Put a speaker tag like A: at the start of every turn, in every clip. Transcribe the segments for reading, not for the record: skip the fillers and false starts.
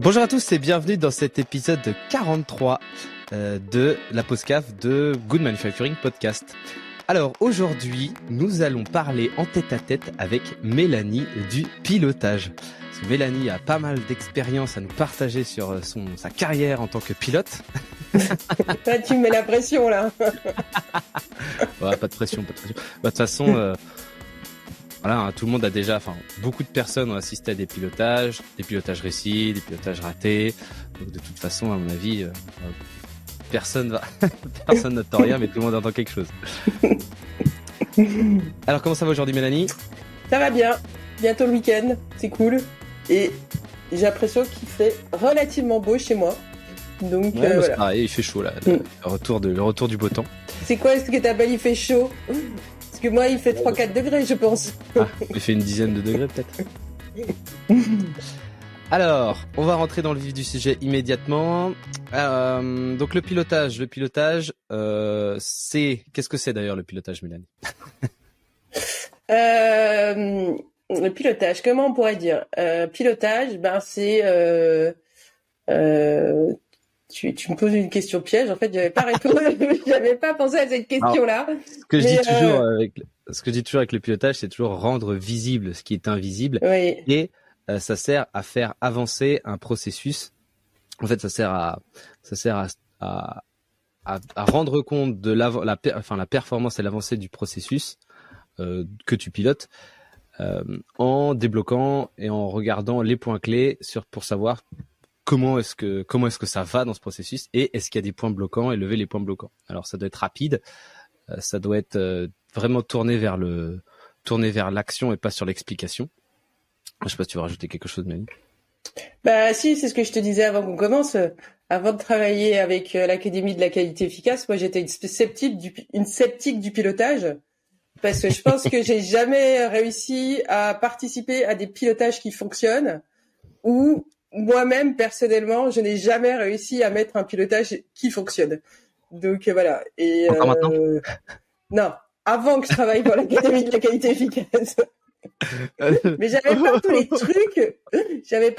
A: Bonjour à tous et bienvenue dans cet épisode 43 de la podcast de Good Manufacturing Podcast. Alors aujourd'hui, nous allons parler en tête-à-tête avec Mélanie du pilotage. Parce que Mélanie a pas mal d'expérience à nous partager sur sa carrière en tant que pilote.
B: Là, tu me mets la pression là.
A: Ouais, pas de pression. De toute façon, voilà, tout le monde a déjà, beaucoup de personnes ont assisté à des pilotages réussis, des pilotages ratés. Donc de toute façon, à mon avis, personne n'attend rien, mais tout le monde entend quelque chose. Alors, comment ça va aujourd'hui, Mélanie ?
B: Ça va bien. Bientôt le week-end, c'est cool. Et j'ai l'impression qu'il fait relativement beau chez moi. Donc
A: ouais,
B: voilà.
A: C'est pareil, il fait chaud là. Le retour du beau temps.
B: C'est quoi ce que t'appelles il fait chaud ? Parce que moi, il fait 3-4 degrés, je pense.
A: Ah, il fait une dizaine de degrés peut-être. Alors, on va rentrer dans le vif du sujet immédiatement. Donc le pilotage, qu'est-ce que c'est d'ailleurs le pilotage, Mélanie ?
B: Le pilotage, comment on pourrait dire ? Pilotage, c'est tu me poses une question piège. En fait, j'avais pas pensé à cette question-là.
A: Ce que je dis toujours avec le pilotage, c'est toujours rendre visible ce qui est invisible.
B: Oui.
A: Et ça sert à faire avancer un processus. En fait, ça sert à rendre compte de la performance et l'avancée du processus que tu pilotes en débloquant et en regardant les points clés pour savoir comment est-ce que ça va dans ce processus et est-ce qu'il y a des points bloquants et lever les points bloquants. Alors ça doit être rapide, ça doit être vraiment tourné vers l'action et pas sur l'explication. Je sais pas si tu veux rajouter quelque chose, Mélanie.
B: Si, c'est ce que je te disais avant qu'on commence. Avant de travailler avec l'Académie de la qualité efficace, moi j'étais une sceptique du pilotage parce que je pense que j'ai jamais réussi à participer à des pilotages qui fonctionnent ou moi-même, personnellement, je n'ai jamais réussi à mettre un pilotage qui fonctionne. Donc voilà. Et
A: encore maintenant ?
B: Non, avant que je travaille pour l'Académie de la qualité efficace. Mais j'avais pas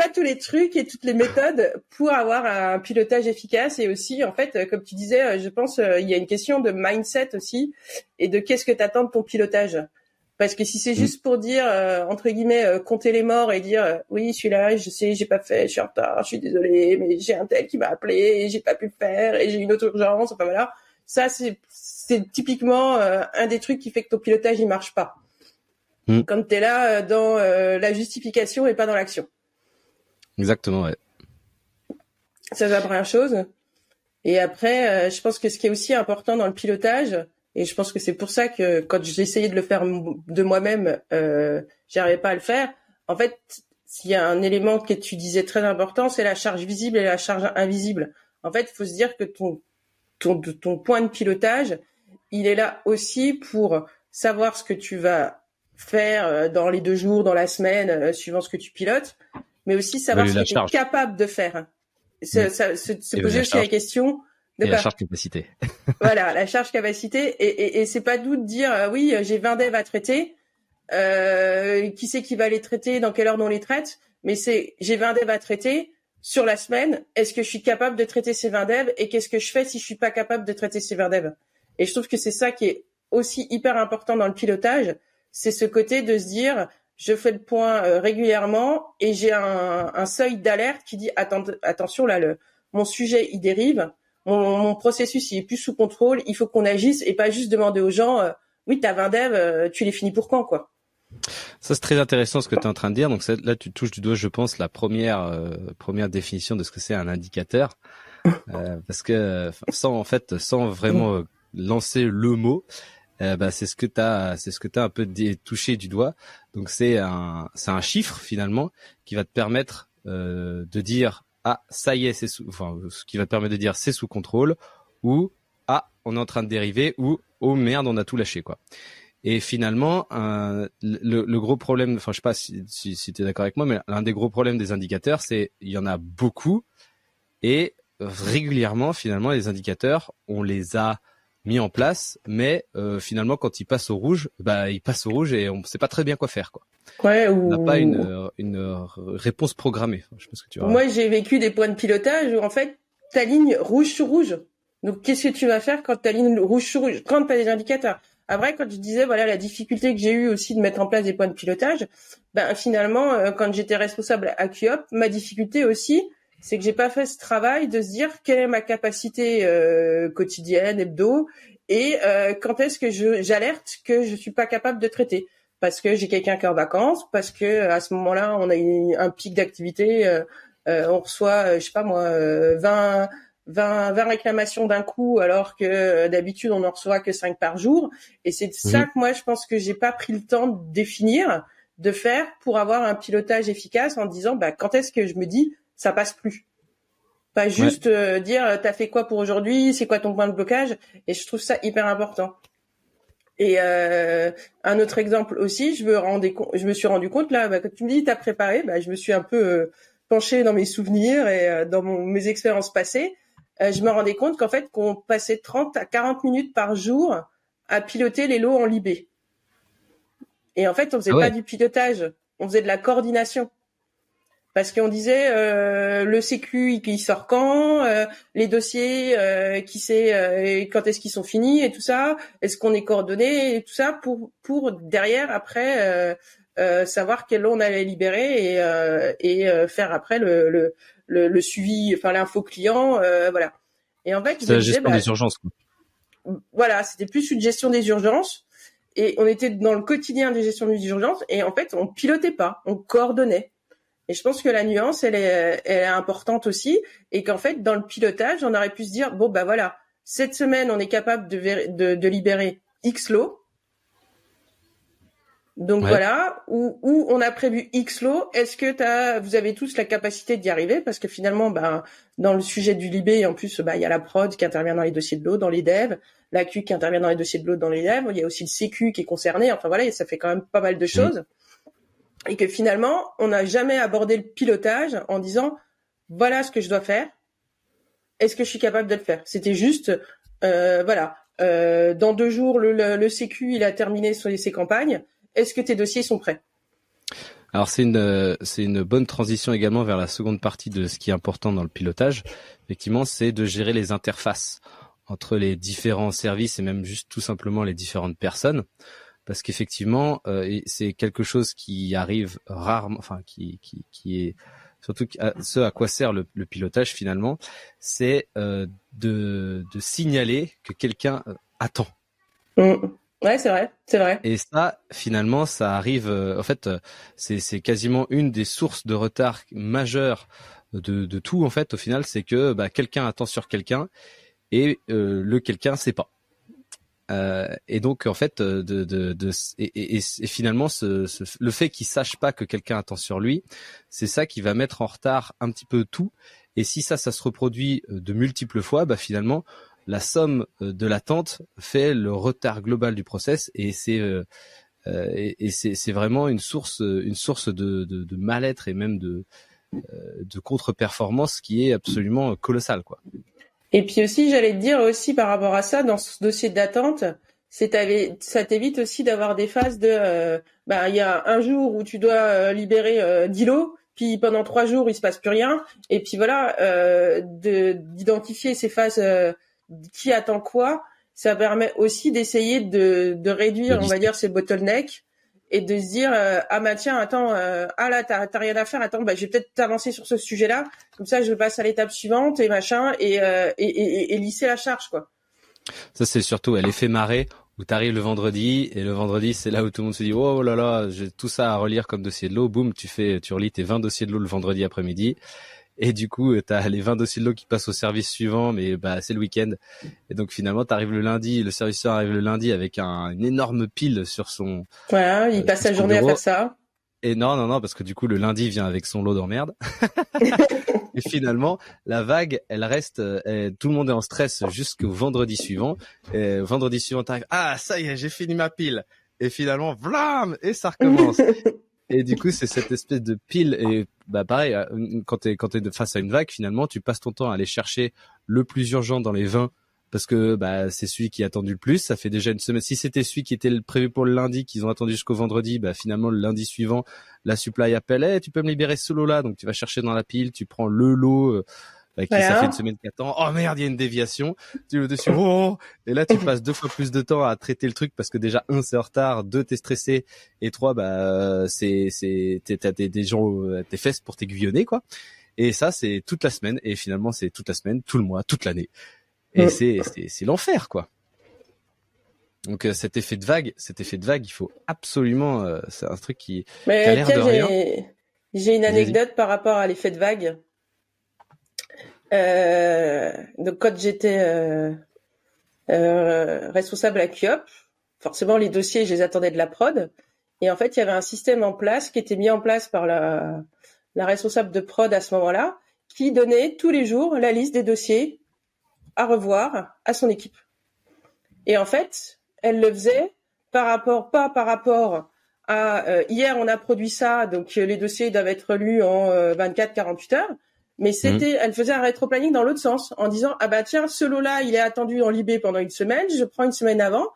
B: tous les trucs et toutes les méthodes pour avoir un pilotage efficace. Et aussi, en fait, comme tu disais, je pense il y a une question de mindset aussi et de qu'est-ce que t'attends de ton pilotage. Parce que si c'est juste pour dire, entre guillemets, compter les morts et dire, oui, celui-là, je sais, j'ai pas fait, je suis en retard, je suis désolé, mais j'ai un tel qui m'a appelé et j'ai pas pu le faire et j'ai une autre urgence, enfin voilà. Ça, c'est typiquement un des trucs qui fait que ton pilotage, il marche pas. Quand t'es là dans la justification et pas dans l'action.
A: Exactement, ouais.
B: Ça, c'est la première chose. Et après, je pense que ce qui est aussi important dans le pilotage, et je pense que c'est pour ça que quand j'ai essayé de le faire de moi-même, j'arrivais pas à le faire. En fait, s'il y a un élément que tu disais très important, c'est la charge visible et la charge invisible. En fait, il faut se dire que ton point de pilotage, il est là aussi pour savoir ce que tu vas faire dans les 2 jours, dans la semaine, suivant ce que tu pilotes, mais aussi savoir ce que tu es capable de faire. Se poser aussi la question de
A: la charge capacité.
B: Voilà, la charge capacité. Et c'est pas doux de dire oui, j'ai 20 devs à traiter. Qui c'est qui va les traiter, dans quelle ordre on les traite, mais c'est j'ai 20 devs à traiter sur la semaine, est-ce que je suis capable de traiter ces 20 devs et qu'est-ce que je fais si je suis pas capable de traiter ces 20 devs. Et je trouve que c'est ça qui est aussi hyper important dans le pilotage, c'est ce côté de se dire je fais le point régulièrement et j'ai un seuil d'alerte qui dit attention là, mon sujet il dérive, mon processus il est plus sous contrôle, il faut qu'on agisse et pas juste demander aux gens oui t'as 20 devs, tu les finis pour quand quoi.
A: Ça c'est très intéressant ce que tu es en train de dire. Donc là tu touches du doigt, je pense, la première définition de ce que c'est un indicateur, parce que sans vraiment lancer le mot, c'est ce que t'as un peu touché du doigt. Donc c'est un chiffre finalement qui va te permettre de dire ah ça y est ce qui va te permettre de dire c'est sous contrôle, ou ah on est en train de dériver, ou oh merde on a tout lâché quoi. Et finalement, le gros problème, je sais pas si tu es d'accord avec moi, mais l'un des gros problèmes des indicateurs, c'est il y en a beaucoup et régulièrement, finalement, les indicateurs, on les a mis en place, mais finalement quand il passe au rouge, il passe au rouge et on sait pas très bien quoi faire, quoi.
B: Ouais,
A: On n'a pas une réponse programmée. Je sais pas ce que tu vois.
B: Moi, j'ai vécu des points de pilotage où en fait, t'alignes rouge sur rouge. Donc, qu'est-ce que tu vas faire quand t'alignes rouge sur rouge? Quand t'as des indicateurs. Après, quand je disais, voilà, la difficulté que j'ai eue aussi de mettre en place des points de pilotage, finalement, quand j'étais responsable à QUP, ma difficulté aussi, c'est que j'ai pas fait ce travail de se dire quelle est ma capacité quotidienne, hebdo, et quand est-ce que j'alerte que je suis pas capable de traiter. Parce que j'ai quelqu'un qui est en vacances, parce que à ce moment-là, on a eu un pic d'activité, on reçoit, je sais pas moi, 20 réclamations d'un coup, alors que d'habitude on en reçoit que 5 par jour. Et c'est ça que moi je pense que j'ai pas pris le temps de définir, de faire pour avoir un pilotage efficace en disant quand est-ce que je me dis ça passe plus. Pas juste dire t'as fait quoi pour aujourd'hui, c'est quoi ton point de blocage. Et je trouve ça hyper important. Et un autre exemple aussi, je me suis rendu compte là, quand tu me dis t'as préparé, je me suis un peu penchée dans mes souvenirs et dans mes expériences passées. Je me rendais compte qu'en fait qu'on passait 30 à 40 minutes par jour à piloter les lots en Libé. Et en fait, on faisait pas du pilotage, on faisait de la coordination. Parce qu'on disait le sécu il sort quand, les dossiers qui sait quand est-ce qu'ils sont finis et tout ça, est-ce qu'on est coordonné et tout ça pour derrière après savoir quel lot on allait libérer et faire après le suivi, enfin l'info client, voilà. Et en fait,
A: c'est la gestion des urgences, quoi.
B: Voilà, c'était plus une gestion des urgences et on était dans le quotidien des gestions des urgences et en fait, on pilotait pas, on coordonnait. Et je pense que la nuance, elle est importante aussi, et qu'en fait, dans le pilotage, on aurait pu se dire voilà, cette semaine, on est capable de libérer X lots. Donc voilà, où on a prévu X lots. Est-ce que vous avez tous la capacité d'y arriver? Parce que finalement, dans le sujet du Libé, en plus, il y a la prod qui intervient dans les dossiers de l'eau, dans les devs, la Q qui intervient dans les dossiers de l'eau, dans les devs. Il y a aussi le CQ qui est concerné. Enfin voilà, et ça fait quand même pas mal de choses. Et que finalement, on n'a jamais abordé le pilotage en disant voilà ce que je dois faire. Est-ce que je suis capable de le faire? C'était juste dans 2 jours le CQ il a terminé ses campagnes. Est-ce que tes dossiers sont prêts?
A: Alors c'est une bonne transition également vers la seconde partie de ce qui est important dans le pilotage. Effectivement, c'est de gérer les interfaces entre les différents services et même juste tout simplement les différentes personnes. Parce qu'effectivement, c'est quelque chose qui arrive rarement, enfin qui est surtout ce à quoi sert le pilotage finalement, c'est de signaler que quelqu'un attend.
B: Ouais, c'est vrai.
A: Et ça, finalement, ça arrive. En fait, c'est quasiment une des sources de retard majeures de tout. En fait, au final, c'est que quelqu'un attend sur quelqu'un et le quelqu'un sait pas. Et donc en fait et finalement le fait qu'il sache pas que quelqu'un attend sur lui, c'est ça qui va mettre en retard un petit peu tout. Et si ça se reproduit de multiples fois, finalement la somme de l'attente fait le retard global du process et c'est vraiment une source de mal-être et même de contre-performance qui est absolument colossale, quoi.
B: Et puis aussi, j'allais te dire aussi par rapport à ça, dans ce dossier d'attente, ça t'évite aussi d'avoir des phases de, il y a un jour où tu dois libérer 10 lots, puis pendant 3 jours il se passe plus rien, et puis voilà, d'identifier ces phases, qui attend quoi, ça permet aussi d'essayer de réduire, on va dire, ces bottlenecks. Et de se dire tiens attends là t'as rien à faire, attends je vais peut-être t'avancer sur ce sujet-là, comme ça je passe à l'étape suivante et machin et lisser la charge, quoi.
A: Ça c'est surtout l'effet marée où t'arrives le vendredi et le vendredi c'est là où tout le monde se dit oh là là j'ai tout ça à relire comme dossier de l'eau, boum tu relis tes 20 dossiers de l'eau le vendredi après-midi. Et du coup, t'as les 20 dossiers de l'eau qui passent au service suivant, mais c'est le week-end. Et donc finalement, t'arrives le lundi, le serviceur arrive le lundi avec une énorme pile sur son.
B: Voilà, il passe sa journée bureau. À faire ça.
A: Et non, parce que du coup, le lundi vient avec son lot d'emmerde. Et finalement, la vague, elle reste, tout le monde est en stress jusqu'au vendredi suivant. Et vendredi suivant, t'arrives, ça y est, j'ai fini ma pile. Et finalement, vlam, et ça recommence. Et du coup, c'est cette espèce de pile. Et pareil, quand t'es face à une vague, finalement, tu passes ton temps à aller chercher le plus urgent dans les 20 parce que bah c'est celui qui a attendu le plus. Ça fait déjà une semaine. Si c'était celui qui était prévu pour le lundi, qu'ils ont attendu jusqu'au vendredi, bah finalement le lundi suivant, la supply appelle, tu peux me libérer ce lot-là. Donc tu vas chercher dans la pile, tu prends le lot. Qui ça fait une semaine qui attend. Oh merde, il y a une déviation. Tu le dessus. Oh, et là tu passes 2 fois plus de temps à traiter le truc parce que déjà c'est en retard, 2 t'es stressé et 3 bah t'as des gens à tes fesses pour t'aiguillonner quoi. Et ça c'est toute la semaine et finalement c'est toute la semaine, tout le mois, toute l'année. Et c'est l'enfer quoi. Donc cet effet de vague, il faut absolument c'est un truc qui a l'air de rien.
B: J'ai une anecdote par rapport à l'effet de vague. Donc quand j'étais responsable à QUIOP, forcément les dossiers je les attendais de la prod, et en fait il y avait un système en place qui était mis en place par la responsable de prod à ce moment-là, qui donnait tous les jours la liste des dossiers à revoir à son équipe. Et en fait elle le faisait pas par rapport à hier on a produit ça, donc les dossiers doivent être lus en 24-48 heures. Mais elle faisait un rétro-planning dans l'autre sens, en disant, ah bah tiens, ce lot-là, il est attendu en Libé pendant une semaine, je prends une semaine avant.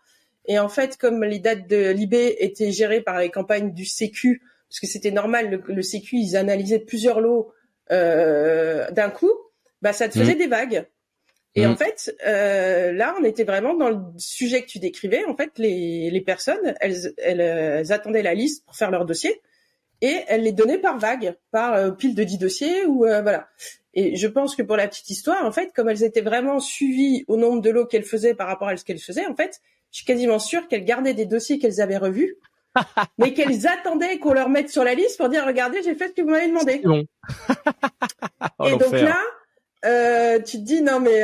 B: Et en fait, comme les dates de Libé étaient gérées par les campagnes du Sécu, parce que c'était normal, le Sécu, ils analysaient plusieurs lots d'un coup, bah ça te faisait des vagues. Et en fait, là, on était vraiment dans le sujet que tu décrivais. En fait, les personnes, elles attendaient la liste pour faire leur dossier. Et elle les donnait par vague, par pile de 10 dossiers ou voilà. Et je pense que pour la petite histoire, en fait, comme elles étaient vraiment suivies au nombre de lots qu'elles faisaient par rapport à ce qu'elles faisaient, en fait, je suis quasiment sûre qu'elles gardaient des dossiers qu'elles avaient revus, mais qu'elles attendaient qu'on leur mette sur la liste pour dire regardez, j'ai fait ce que vous m'avez demandé.
A: Bon.
B: Et donc là, tu te dis non mais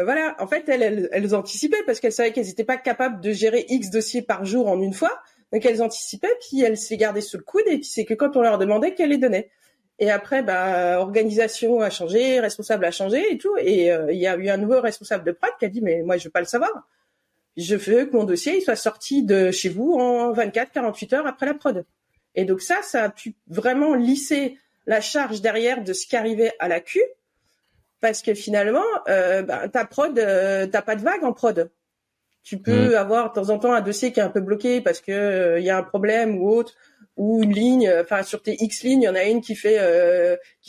B: voilà, en fait elles anticipaient parce qu'elles savaient qu'elles n'étaient pas capables de gérer X dossiers par jour en une fois. Donc elles anticipaient, puis elles se les gardaient sous le coude, et puis c'est que quand on leur demandait qu'elles les donnaient. Et après, bah, organisation a changé, responsable a changé et tout, et il y a eu un nouveau responsable de prod qui a dit mais moi je veux pas le savoir. Je veux que mon dossier il soit sorti de chez vous en 24-48 heures après la prod. Et donc ça a pu vraiment lisser la charge derrière de ce qui arrivait à la Q, parce que finalement, ta prod, t'as pas de vague en prod. Tu peux avoir de temps en temps un dossier qui est un peu bloqué parce que y a un problème ou autre, ou une ligne, enfin sur tes X lignes, il y en a une qui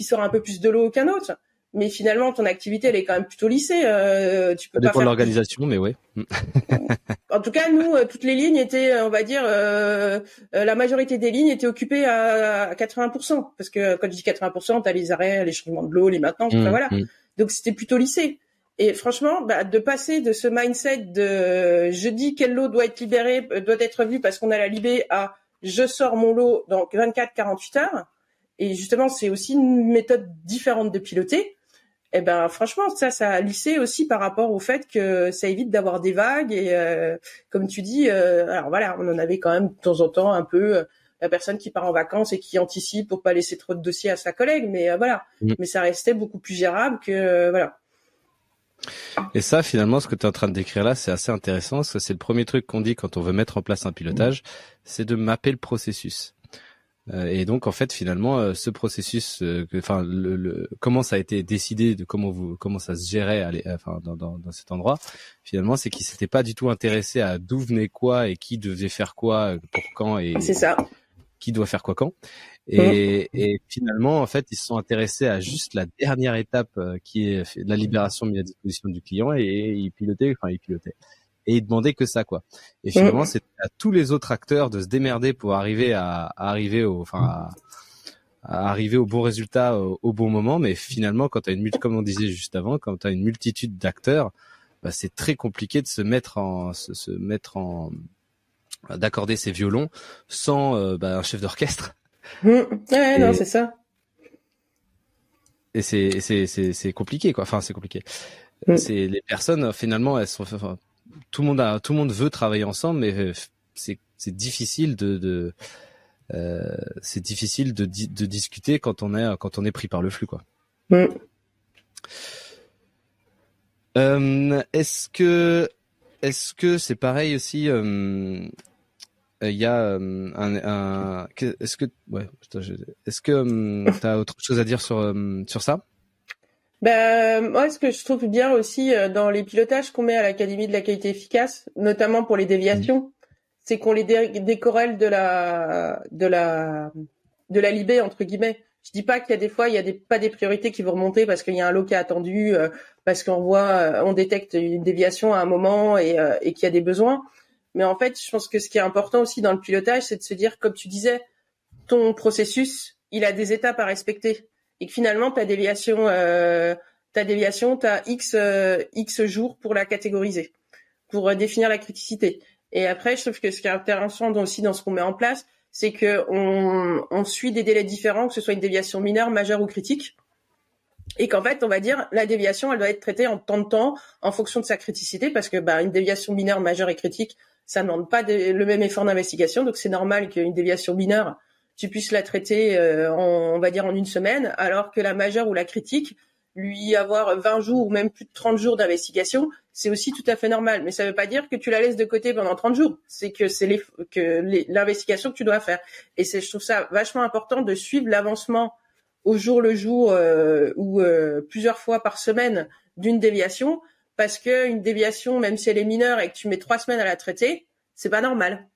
B: sort un peu plus de l'eau qu'un autre. Mais finalement, ton activité, elle est quand même plutôt lissée. Tu peux
A: ça
B: pas
A: dépend
B: faire
A: de l'organisation, mais ouais.
B: En tout cas, nous, toutes les lignes étaient, on va dire, la majorité des lignes étaient occupées à 80%. Parce que quand je dis 80%, t'as les arrêts, les changements de l'eau, les maintenances, enfin voilà. Donc c'était plutôt lissé. Et franchement, de passer de ce mindset de je dis quel lot doit être libéré, doit être vu parce qu'on a la libé, à je sors mon lot dans 24-48 heures. Et justement, c'est aussi une méthode différente de piloter. Et franchement, ça a lissé aussi par rapport au fait que ça évite d'avoir des vagues. Et comme tu dis, alors voilà, on en avait quand même de temps en temps un peu la personne qui part en vacances et qui anticipe pour pas laisser trop de dossiers à sa collègue. Mais voilà, mais ça restait beaucoup plus gérable que voilà.
A: Et ça, finalement, ce que tu es en train de décrire là, c'est assez intéressant, parce que c'est le premier truc qu'on dit quand on veut mettre en place un pilotage, c'est de mapper le processus. Et donc, en fait, finalement, ce processus, comment ça a été décidé, de comment ça se gérait, dans cet endroit, finalement, c'est qu'ils s'étaient pas du tout intéressés à d'où venait quoi et qui devait faire quoi, pour quand et
B: c'est ça.
A: Qui doit faire quoi quand. Et finalement, en fait, ils se sont intéressés à juste la dernière étape qui est la libération mise à disposition du client et ils pilotaient. Et ils demandaient que ça, quoi. Et finalement, c'est à tous les autres acteurs de se démerder pour arriver arriver au bon résultat au bon moment. Mais finalement, quand comme on disait juste avant, quand tu as une multitude d'acteurs, c'est très compliqué de se mettre en d'accorder ses violons sans un chef d'orchestre.
B: Ouais, non, c'est ça.
A: Et c'est compliqué, quoi. Enfin, c'est compliqué. C'est les personnes, finalement, elles sont, tout le monde veut travailler ensemble, mais c'est difficile c'est difficile de discuter quand on est pris par le flux, quoi. Est-ce que c'est pareil aussi? Il y a est-ce que t'as autre chose à dire sur ça?
B: Moi, ce que je trouve bien aussi dans les pilotages qu'on met à l'Académie de la qualité efficace, notamment pour les
A: Mmh.
B: déviations, c'est qu'on les décorrèle de la libé entre guillemets. Je dis pas qu'il y a des fois il y a pas des priorités qui vont remonter parce qu'il y a un lot qui est attendu, parce qu'on voit, on détecte une déviation à un moment et qu'il y a des besoins. Mais en fait, je pense que ce qui est important aussi dans le pilotage, c'est de se dire, comme tu disais, ton processus, il a des étapes à respecter et que finalement t'as X jours pour la catégoriser, pour définir la criticité. Et après, je trouve que ce qui est intéressant aussi dans ce qu'on met en place, c'est que on suit des délais différents, que ce soit une déviation mineure, majeure ou critique, et qu'en fait, on va dire la déviation, elle doit être traitée en temps de temps, en fonction de sa criticité, parce que une déviation mineure, majeure et critique, ça ne demande pas le même effort d'investigation, donc c'est normal qu'une déviation mineure, tu puisses la traiter, on va dire en une semaine, alors que la majeure ou la critique, lui avoir 20 jours ou même plus de 30 jours d'investigation, c'est aussi tout à fait normal. Mais ça ne veut pas dire que tu la laisses de côté pendant 30 jours. C'est que c'est l'investigation que tu dois faire. Et je trouve ça vachement important de suivre l'avancement au jour le jour ou plusieurs fois par semaine d'une déviation, parce que une déviation, même si elle est mineure et que tu mets 3 semaines à la traiter, c'est pas normal.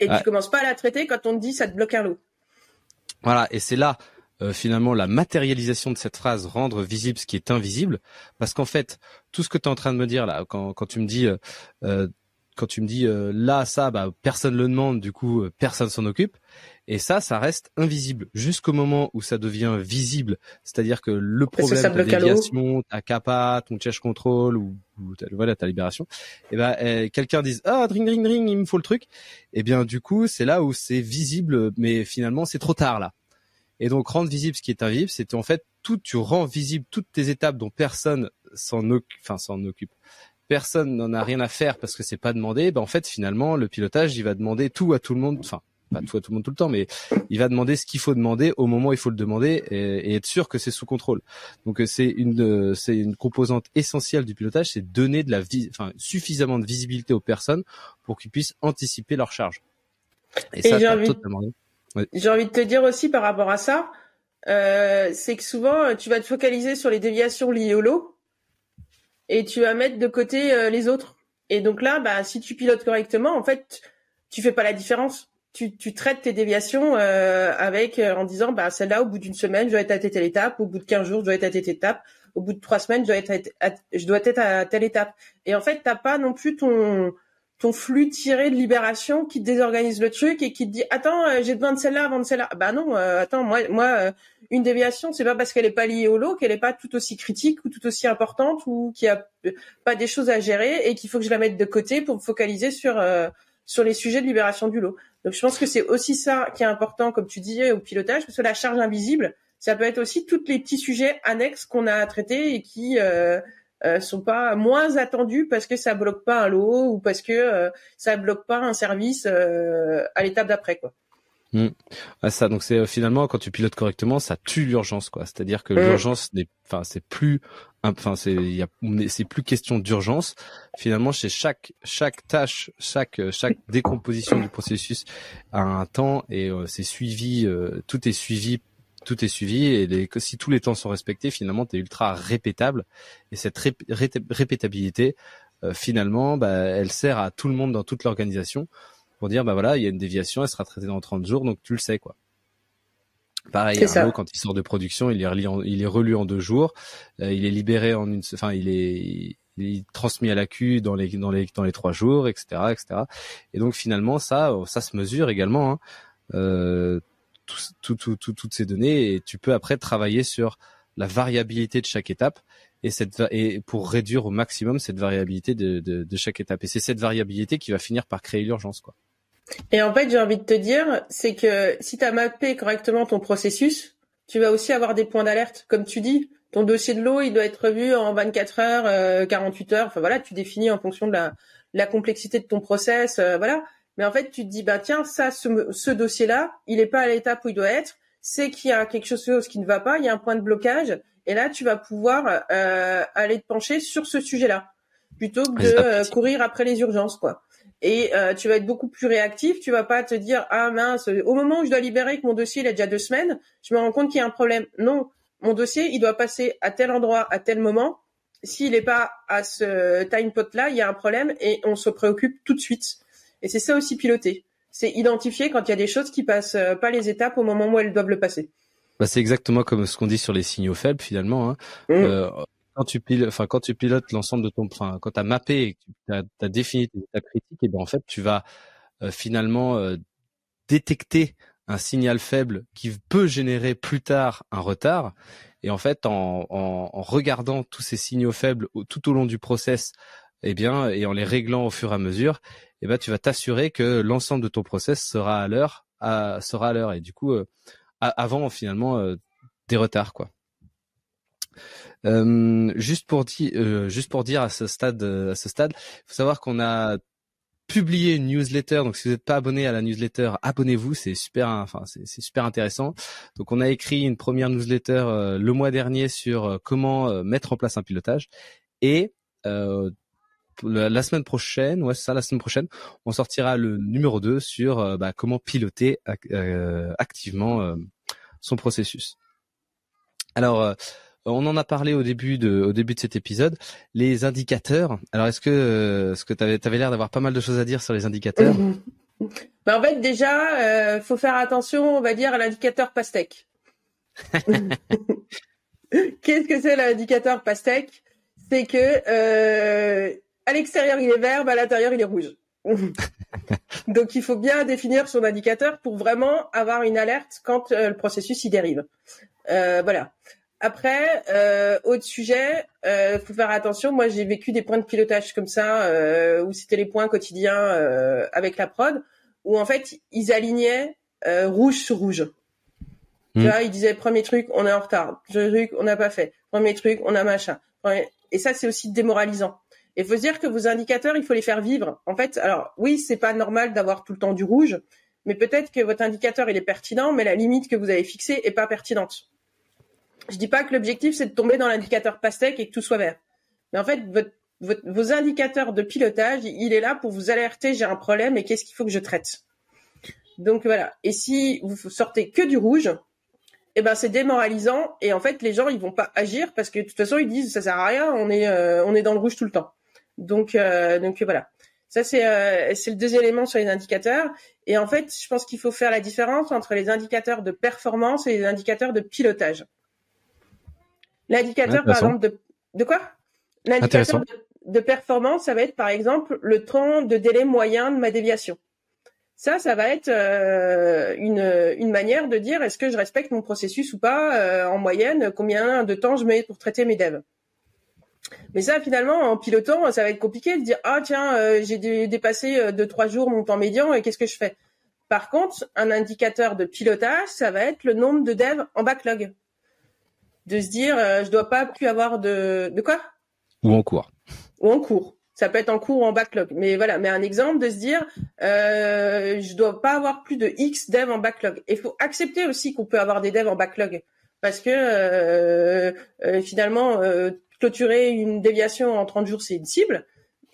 B: Et tu commences pas à la traiter quand on te dit ça te bloque un lot.
A: Voilà, et c'est là finalement la matérialisation de cette phrase, rendre visible ce qui est invisible, parce qu'en fait tout ce que tu es en train de me dire là, quand tu me dis là ça, personne le demande, du coup personne s'en occupe, et ça reste invisible jusqu'au moment où ça devient visible, c'est-à-dire que le problème, ta déviation, ta capa, ton change control ou ta libération, et quelqu'un dise dring dring dring, il me faut le truc, et bien du coup c'est là où c'est visible, mais finalement c'est trop tard là. Et donc rendre visible ce qui est invisible, c'est en fait tu rends visible toutes tes étapes dont personne s'en occupe. Personne n'en a rien à faire parce que c'est pas demandé. En fait finalement le pilotage, il va demander tout à tout le monde, enfin pas tout à tout le monde tout le temps, mais il va demander ce qu'il faut demander au moment où il faut le demander et être sûr que c'est sous contrôle. Donc c'est une composante essentielle du pilotage, c'est donner suffisamment de visibilité aux personnes pour qu'ils puissent anticiper leur charge. Et ça, t'as totalement raison.
B: Oui. J'ai envie de te dire aussi par rapport à ça, c'est que souvent tu vas te focaliser sur les déviations liées au lot et tu vas mettre de côté les autres. Et donc là, si tu pilotes correctement, en fait, tu fais pas la différence. Tu traites tes déviations en disant celle-là au bout d'une semaine je dois être à telle étape, au bout de 15 jours je dois être à telle étape, au bout de 3 semaines je dois être à telle étape. Et en fait, t'as pas non plus ton flux tiré de libération qui te désorganise le truc et qui te dit attends j'ai besoin de celle-là avant de celle-là. Non, attends, moi une déviation, c'est pas parce qu'elle est pas liée au lot qu'elle est pas tout aussi critique ou tout aussi importante ou qu'il y a pas des choses à gérer et qu'il faut que je la mette de côté pour me focaliser sur les sujets de libération du lot. Donc je pense que c'est aussi ça qui est important, comme tu disais, au pilotage, parce que la charge invisible, ça peut être aussi tous les petits sujets annexes qu'on a à traiter et qui sont pas moins attendus parce que ça bloque pas un lot ou parce que ça bloque pas un service à l'étape d'après, quoi.
A: Ça, donc c'est finalement quand tu pilotes correctement, ça tue l'urgence, quoi. C'est-à-dire que l'urgence c'est plus question d'urgence. Finalement, chez chaque tâche, chaque décomposition du processus a un temps et c'est suivi, tout est suivi et si tous les temps sont respectés, finalement, t'es ultra répétable et cette répétabilité, finalement, elle sert à tout le monde dans toute l'organisation. Pour dire il y a une déviation, elle sera traitée dans 30 jours, donc tu le sais, quoi. Pareil, un lot, quand il sort de production, il est relu en 2 jours, il est libéré il est transmis à la Q dans les 3 jours, etc. Et donc finalement ça se mesure également, toutes ces données, et tu peux après travailler sur la variabilité de chaque étape et pour réduire au maximum cette variabilité de chaque étape. Et c'est cette variabilité qui va finir par créer l'urgence, quoi.
B: Et en fait, j'ai envie de te dire, c'est que si tu as mappé correctement ton processus, tu vas aussi avoir des points d'alerte. Comme tu dis, ton dossier de lot, il doit être revu en 24 heures, 48 heures. Enfin voilà, tu définis en fonction de la complexité de ton process, voilà. Mais en fait, tu te dis, tiens, ce dossier-là, il est pas à l'étape où il doit être. C'est qu'il y a quelque chose qui ne va pas, il y a un point de blocage. Et là, tu vas pouvoir aller te pencher sur ce sujet-là, plutôt que de courir après les urgences, quoi. Et tu vas être beaucoup plus réactif. Tu vas pas te dire mince, au moment où je dois libérer que mon dossier il a déjà 2 semaines, je me rends compte qu'il y a un problème. Non, mon dossier, il doit passer à tel endroit, à tel moment. S'il n'est pas à ce time pot-là, il y a un problème et on se préoccupe tout de suite. Et c'est ça aussi piloter. C'est identifier quand il y a des choses qui passent pas les étapes au moment où elles doivent le passer.
A: Bah, c'est exactement comme ce qu'on dit sur les signaux faibles finalement. Hein. Quand tu pilotes l'ensemble de quand tu as mappé et que tu as défini tes étapes critiques, et ben en fait tu vas finalement détecter un signal faible qui peut générer plus tard un retard. Et en fait, en regardant tous ces signaux faibles tout au long du process, et en les réglant au fur et à mesure, tu vas t'assurer que l'ensemble de ton process sera à l'heure, Et du coup, avant finalement des retards, quoi. Juste pour dire à ce stade, il faut savoir qu'on a publié une newsletter. Donc, si vous n'êtes pas abonné à la newsletter, abonnez-vous. C'est super, c'est super intéressant. Donc, on a écrit une première newsletter le mois dernier sur comment mettre en place un pilotage. Et la semaine prochaine, on sortira le numéro 2 sur comment piloter activement son processus. Alors, on en a parlé au début de cet épisode, les indicateurs. Alors, est-ce que t'avais l'air d'avoir pas mal de choses à dire sur les indicateurs?
B: En fait, déjà, faut faire attention, on va dire, à l'indicateur pastèque. Qu'est-ce que c'est l'indicateur pastèque? C'est que à l'extérieur il est vert, à l'intérieur il est rouge. Donc il faut bien définir son indicateur pour vraiment avoir une alerte quand le processus y dérive. Voilà. Après, autre sujet, faut faire attention. Moi, j'ai vécu des points de pilotage comme ça, où c'était les points quotidiens avec la prod, où en fait ils alignaient rouge sur rouge. Tu vois, ils disaient premier truc, on est en retard. Premier truc, on n'a pas fait. Premier truc, on a machin. Et ça, c'est aussi démoralisant. Il faut se dire que vos indicateurs, il faut les faire vivre. En fait, alors oui, c'est pas normal d'avoir tout le temps du rouge, mais peut-être que votre indicateur il est pertinent, mais la limite que vous avez fixée est pas pertinente. Je dis pas que l'objectif c'est de tomber dans l'indicateur pastèque et que tout soit vert. Mais en fait, vos indicateurs de pilotage, il est là pour vous alerter, j'ai un problème et qu'est-ce qu'il faut que je traite. Donc voilà. Et si vous sortez que du rouge, c'est démoralisant et en fait les gens ils vont pas agir parce que de toute façon ils disent ça sert à rien, on est dans le rouge tout le temps. Donc voilà. Ça c'est le deuxième élément sur les indicateurs et en fait je pense qu'il faut faire la différence entre les indicateurs de performance et les indicateurs de pilotage. L'indicateur par exemple de quoi? L'indicateur de performance, ça va être par exemple le temps de délai moyen de ma déviation. Ça va être une manière de dire est-ce que je respecte mon processus ou pas en moyenne, combien de temps je mets pour traiter mes devs. Mais ça, finalement, en pilotant, ça va être compliqué de dire ah tiens, j'ai dépassé de 3 jours mon temps médian et qu'est-ce que je fais. Par contre, un indicateur de pilotage, ça va être le nombre de devs en backlog. De se dire je dois pas plus avoir de quoi?
A: Ou en cours.
B: Ou en cours. Ça peut être en cours ou en backlog. Mais voilà, mais un exemple de se dire, je dois pas avoir plus de X devs en backlog. Et il faut accepter aussi qu'on peut avoir des devs en backlog. Parce que finalement, clôturer une déviation en 30 jours, c'est une cible.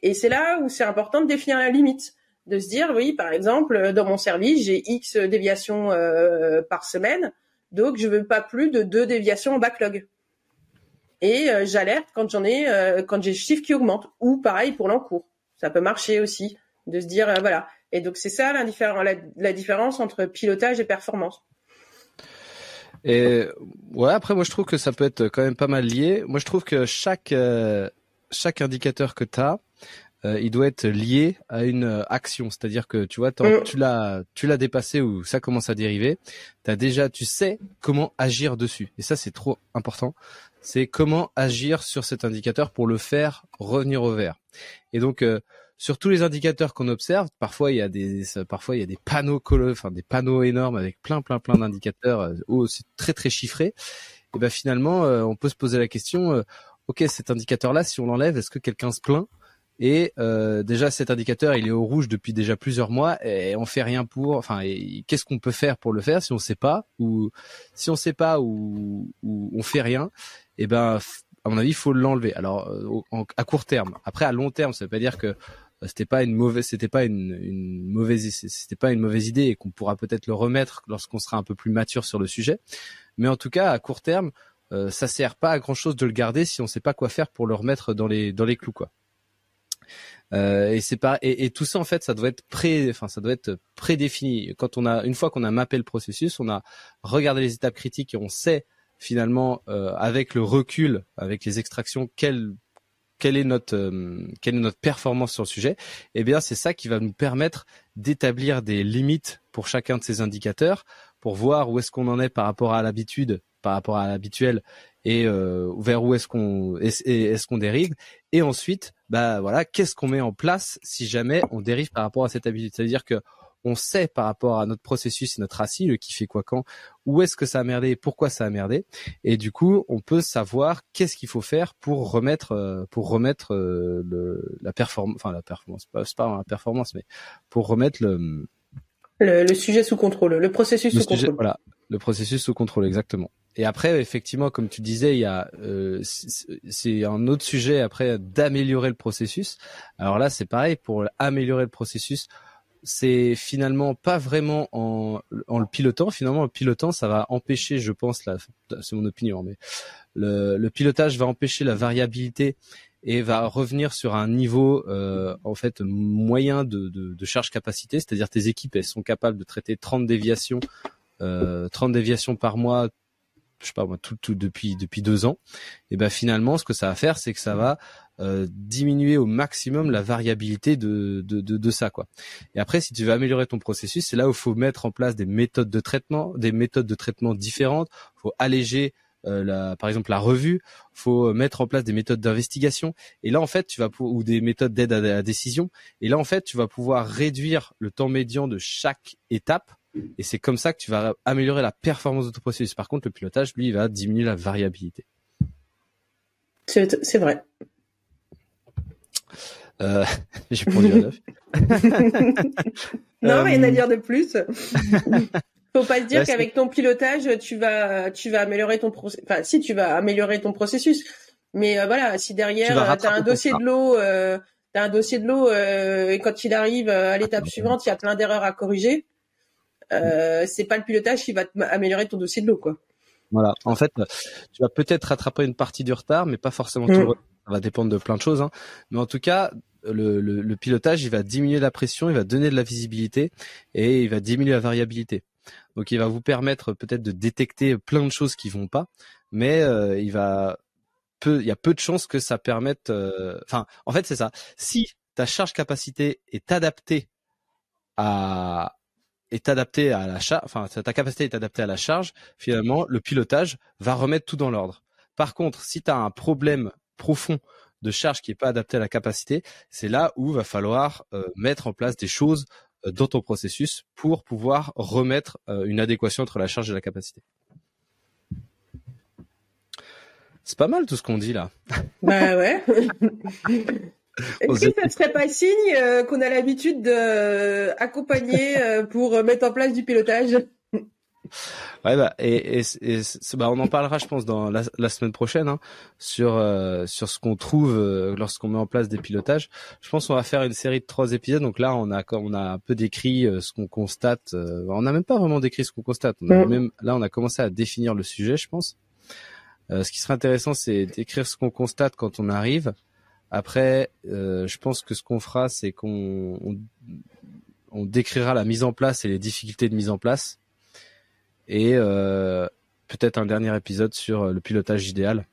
B: Et c'est là où c'est important de définir la limite. De se dire, oui, par exemple, dans mon service, j'ai X déviations par semaine. Donc, je veux pas plus de 2 déviations en backlog. Et j'alerte quand quand j'ai le chiffre qui augmente, ou pareil pour l'encours. Ça peut marcher aussi, de se dire voilà. Et donc c'est ça la différence entre pilotage et performance.
A: Et ouais, après moi je trouve que ça peut être quand même pas mal lié. Moi je trouve que chaque indicateur que tu as, il doit être lié à une action, c'est-à-dire que tu vois, tu l'as dépassé ou ça commence à dériver, tu sais comment agir dessus. Et ça c'est trop important. C'est comment agir sur cet indicateur pour le faire revenir au vert. Et donc sur tous les indicateurs qu'on observe, parfois il y a des panneaux des panneaux énormes avec plein d'indicateurs où c'est très très chiffré. Et finalement on peut se poser la question OK, cet indicateur là, si on l'enlève, est-ce que quelqu'un se plaint? Et déjà cet indicateur il est au rouge depuis déjà plusieurs mois et on fait rien pour. Qu'est-ce qu'on peut faire pour le faire si on sait pas ou on fait rien? À mon avis il faut l'enlever. Alors à court terme. Après à long terme ça veut pas dire que c'était pas une mauvaise idée et qu'on pourra peut-être le remettre lorsqu'on sera un peu plus mature sur le sujet. Mais en tout cas à court terme ça sert pas à grand chose de le garder si on sait pas quoi faire pour le remettre dans les clous, quoi. Et c'est pas et tout ça en fait ça doit être prédéfini. Une fois qu'on a mappé le processus, on a regardé les étapes critiques et on sait finalement avec le recul, avec les extractions, quelle est notre performance sur le sujet. Eh bien c'est ça qui va nous permettre d'établir des limites pour chacun de ces indicateurs, pour voir où est-ce qu'on en est par rapport à l'habitude, par rapport à l'habituel, et vers où est-ce qu'on dérive, et ensuite voilà, qu'est-ce qu'on met en place si jamais on dérive par rapport à cette habitude. C'est-à-dire que on sait par rapport à notre processus et notre assis, le qui fait quoi quand, où est-ce que ça a merdé et pourquoi ça a merdé, et du coup on peut savoir qu'est-ce qu'il faut faire pour remettre la performance, c'est pas la performance, mais pour remettre
B: le sujet sous contrôle, le processus sous contrôle.
A: Voilà, le processus sous contrôle, exactement. Et après, effectivement, comme tu disais, il y a c'est un autre sujet après d'améliorer le processus. Alors là, c'est pareil, pour améliorer le processus, c'est finalement pas vraiment en le pilotant. Finalement, le pilotant, ça va empêcher, je pense, c'est mon opinion, mais le pilotage va empêcher la variabilité et va revenir sur un niveau en fait moyen de charge capacité, c'est-à-dire tes équipes, elles sont capables de traiter 30 déviations par mois, je sais pas moi, tout depuis 2 ans. Et ben finalement, ce que ça va faire, c'est que ça va diminuer au maximum la variabilité de ça, quoi. Et après, si tu veux améliorer ton processus, c'est là où il faut mettre en place des méthodes de traitement différentes. Il faut alléger par exemple la revue, faut mettre en place des méthodes d'investigation, et là en fait ou des méthodes d'aide à la décision, et là en fait tu vas pouvoir réduire le temps médian de chaque étape, et c'est comme ça que tu vas améliorer la performance de ton processus. Par contre, le pilotage, lui, il va diminuer la variabilité.
B: C'est vrai.
A: J'ai pondu à neuf.
B: Non, rien à dire de plus. Faut pas se dire qu'avec ton pilotage, tu vas améliorer ton processus. Enfin, si, tu vas améliorer ton processus. Mais voilà, si derrière, t'as un dossier de l'eau, et quand il arrive à l'étape suivante, il y a plein d'erreurs à corriger, c'est pas le pilotage qui va améliorer ton dossier de l'eau, quoi.
A: Voilà. En fait, tu vas peut-être rattraper une partie du retard, mais pas forcément tout le retard. Ça va dépendre de plein de choses, hein. Mais en tout cas, le pilotage, il va diminuer la pression, il va donner de la visibilité et il va diminuer la variabilité. Donc il va vous permettre peut-être de détecter plein de choses qui vont pas, mais il y a peu de chances que ça permette. En fait, c'est ça. Si ta charge capacité est adaptée à la charge, ta capacité est adaptée à la charge, finalement, le pilotage va remettre tout dans l'ordre. Par contre, si tu as un problème profond de charge qui est pas adapté à la capacité, c'est là où va falloir mettre en place des choses dans ton processus pour pouvoir remettre une adéquation entre la charge et la capacité. C'est pas mal tout ce qu'on dit là.
B: Bah ouais. Est-ce que ça ne serait pas signe qu'on a l'habitude d'accompagner pour mettre en place du pilotage?
A: Ouais, on en parlera, je pense, dans la semaine prochaine, hein, sur ce qu'on trouve lorsqu'on met en place des pilotages. Je pense qu'on va faire une série de 3 épisodes. Donc là, on a un peu décrit ce qu'on constate. On n'a même pas vraiment décrit ce qu'on constate. On a commencé à définir le sujet, je pense. Ce qui serait intéressant, c'est d'écrire ce qu'on constate quand on arrive. Après, je pense que ce qu'on fera, c'est qu'on décrira la mise en place et les difficultés de mise en place. Et peut-être un dernier épisode sur le pilotage idéal.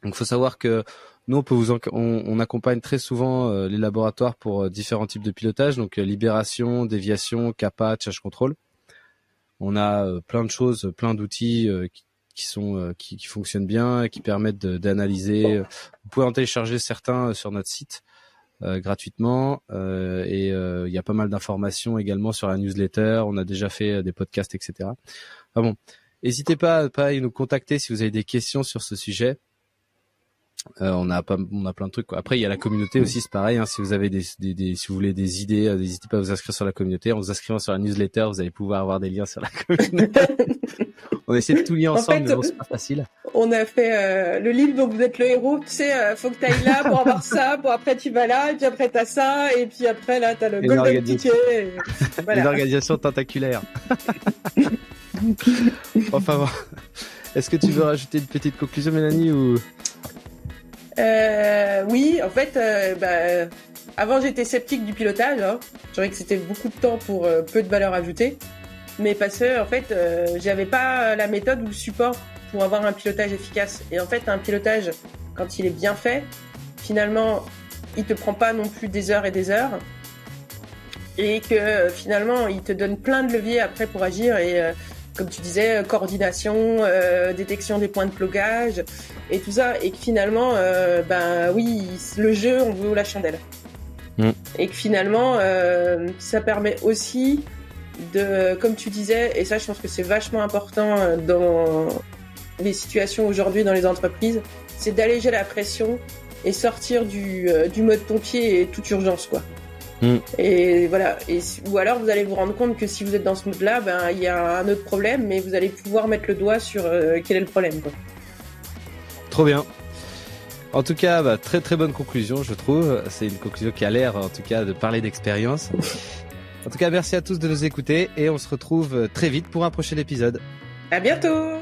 A: Donc, faut savoir que nous, on accompagne très souvent les laboratoires pour différents types de pilotage, donc libération, déviation, CAPA, charge control. On a plein de choses, plein d'outils qui fonctionnent bien, et qui permettent d'analyser. Vous pouvez en télécharger certains sur notre site gratuitement, et il y a pas mal d'informations également sur la newsletter. On a déjà fait des podcasts, etc. Enfin bon, n'hésitez pas à nous contacter si vous avez des questions sur ce sujet. On a plein de trucs, quoi. Après, il y a la communauté aussi, c'est pareil, hein. Si vous avez si vous voulez des idées, n'hésitez pas à vous inscrire sur la communauté. En vous inscrivant sur la newsletter, vous allez pouvoir avoir des liens sur la communauté. On essaie de tout lier ensemble, mais bon, c'est pas facile.
B: On a fait le livre dont vous êtes le héros. Tu sais, faut que tu ailles là pour avoir ça, pour après tu vas là, et puis après t'as ça, et puis après là t'as le golden ticket. Voilà.
A: Une organisation tentaculaire. Enfin bon. Est-ce que tu veux rajouter une petite conclusion, Mélanie, ou...
B: Oui, en fait, avant j'étais sceptique du pilotage. Hein. Je trouvais que c'était beaucoup de temps pour peu de valeur ajoutée. Mais parce que, en fait, j'avais pas la méthode ou le support pour avoir un pilotage efficace. Et en fait, un pilotage, quand il est bien fait, finalement, il te prend pas non plus des heures et des heures. Et que finalement, il te donne plein de leviers après pour agir. Et comme tu disais, coordination, détection des points de blocage et tout ça. Et que finalement, oui, le jeu, on vaut la chandelle. Et que finalement, ça permet aussi de, comme tu disais, et ça je pense que c'est vachement important dans les situations aujourd'hui dans les entreprises, c'est d'alléger la pression et sortir du mode pompier et toute urgence, quoi. Et voilà. Ou alors vous allez vous rendre compte que si vous êtes dans ce mode-là, il y a un autre problème, mais vous allez pouvoir mettre le doigt sur quel est le problème, quoi.
A: Trop bien. En tout cas, très très bonne conclusion, je trouve. C'est une conclusion qui a l'air, en tout cas, de parler d'expérience. En tout cas, merci à tous de nous écouter et on se retrouve très vite pour un prochain épisode.
B: À bientôt!